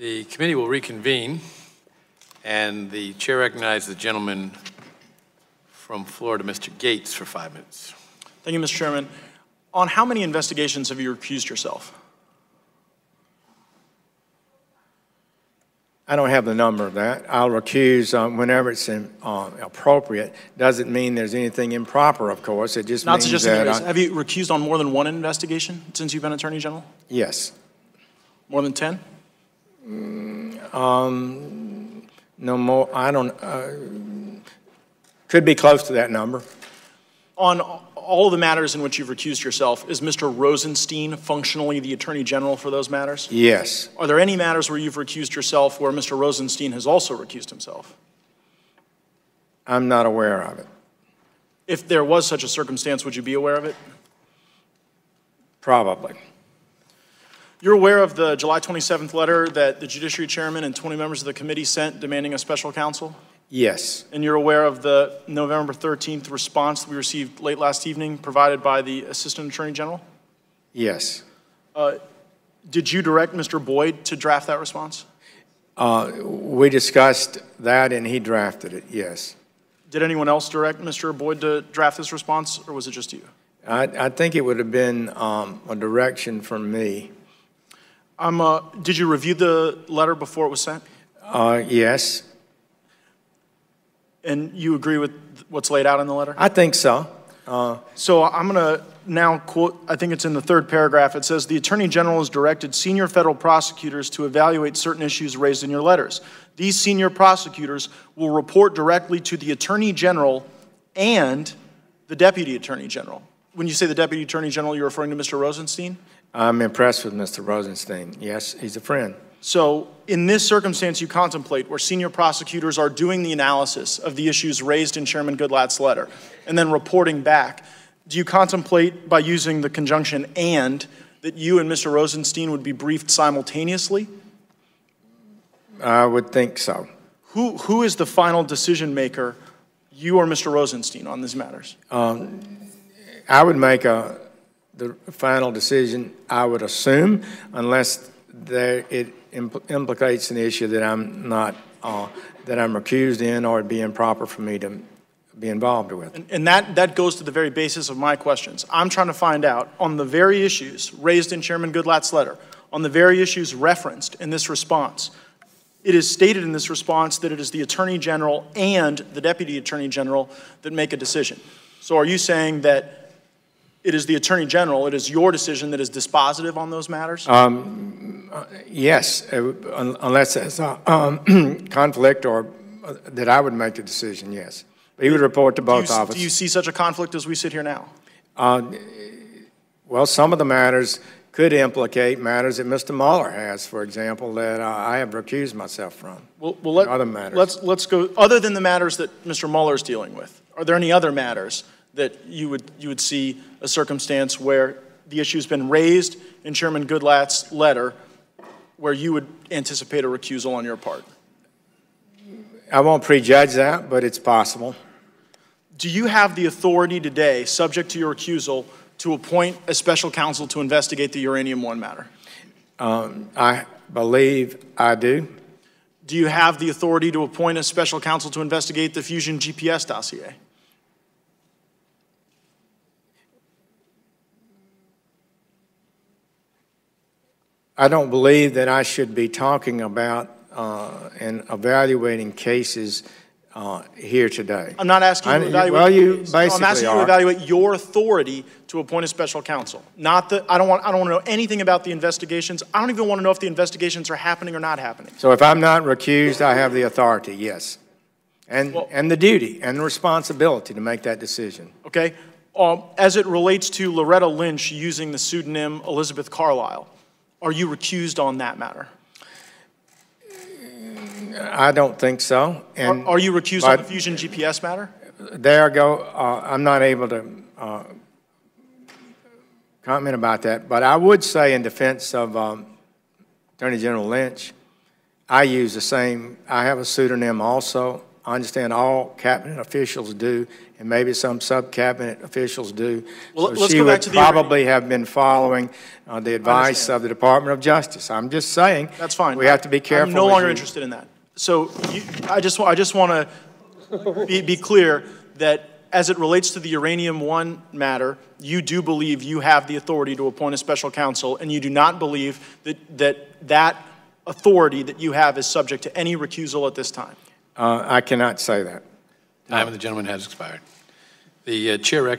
The committee will reconvene, and the chair recognizes the gentleman from Florida, Mr. Gaetz, for 5 minutes. Thank you, Mr. Chairman. On how many investigations have you recused yourself? I don't have the number of that. I'll recuse whenever it's appropriate. Doesn't mean there's anything improper, of course. It just Not means suggesting that there is. Have you recused on more than one investigation since you've been Attorney General? Yes. More than 10? No more. I don't. Could be close to that number. On all the matters in which you've recused yourself, is Mr. Rosenstein functionally the Attorney General for those matters? Yes. Are there any matters where you've recused yourself where Mr. Rosenstein has also recused himself? I'm not aware of it. If there was such a circumstance, would you be aware of it? Probably. You're aware of the July 27th letter that the Judiciary Chairman and 20 members of the committee sent demanding a special counsel? Yes. And you're aware of the November 13th response that we received late last evening provided by the Assistant Attorney General? Yes. Did you direct Mr. Boyd to draft that response? We discussed that and he drafted it, yes. Did anyone else direct Mr. Boyd to draft this response, or was it just you? I think it would have been a direction from me. Did you review the letter before it was sent? Yes. And you agree with what's laid out in the letter? I think so. So I'm going to now quote, I think it's in the third paragraph. It says, the Attorney General has directed senior federal prosecutors to evaluate certain issues raised in your letters. These senior prosecutors will report directly to the Attorney General and the Deputy Attorney General. When you say the Deputy Attorney General, you're referring to Mr. Rosenstein? I'm impressed with Mr. Rosenstein. Yes, he's a friend. So in this circumstance you contemplate where senior prosecutors are doing the analysis of the issues raised in Chairman Goodlatte's letter and then reporting back, do you contemplate by using the conjunction and that you and Mr. Rosenstein would be briefed simultaneously? I would think so. Who is the final decision maker, you or Mr. Rosenstein, on these matters? I would make the final decision, I would assume, unless it implicates an issue that I'm not, that I'm recused in, or it'd be improper for me to be involved with. And that goes to the very basis of my questions. I'm trying to find out, on the very issues raised in Chairman Goodlatte's letter, on the very issues referenced in this response, it is stated in this response that it is the Attorney General and the Deputy Attorney General that make a decision. So are you saying that it is the Attorney General, it is your decision that is dispositive on those matters? Yes, unless there's a conflict or that I would make the decision, yes. But he would report to both offices. Do you see such a conflict as we sit here now? Well, some of the matters could implicate matters that Mr. Mueller has, for example, that I have recused myself from. Other matters. Let's go, other than the matters that Mr. Mueller is dealing with, are there any other matters that you would see a circumstance where the issue has been raised in Chairman Goodlatte's letter where you would anticipate a recusal on your part? I won't prejudge that, but it's possible. Do you have the authority today, subject to your recusal, to appoint a special counsel to investigate the Uranium One matter? I believe I do. Do you have the authority to appoint a special counsel to investigate the Fusion GPS dossier? I don't believe that I should be talking about and evaluating cases here today. I'm not asking you to evaluate. Well, you basically I'm asking you to evaluate your authority to appoint a special counsel. Not that I don't want to know anything about the investigations. I don't even want to know if the investigations are happening or not happening. So if I'm not recused, I have the authority, yes, and the duty and the responsibility to make that decision. Okay. As it relates to Loretta Lynch using the pseudonym Elizabeth Carlisle, are you recused on that matter? I don't think so. And are you recused on the Fusion GPS matter? There I go. I'm not able to comment about that, but I would say in defense of Attorney General Lynch, I use the same, I have a pseudonym also, I understand all cabinet officials do, and maybe some sub-cabinet officials do. Well, So let's she go back would to the probably have been following the advice of the Department of Justice. I'm just saying. That's fine. We have to be careful. I'm no longer interested in that. So I just want to be clear that as it relates to the Uranium One matter, you do believe you have the authority to appoint a special counsel, and you do not believe that authority that you have is subject to any recusal at this time. I cannot say that. Time of the gentleman has expired. The chair recognizes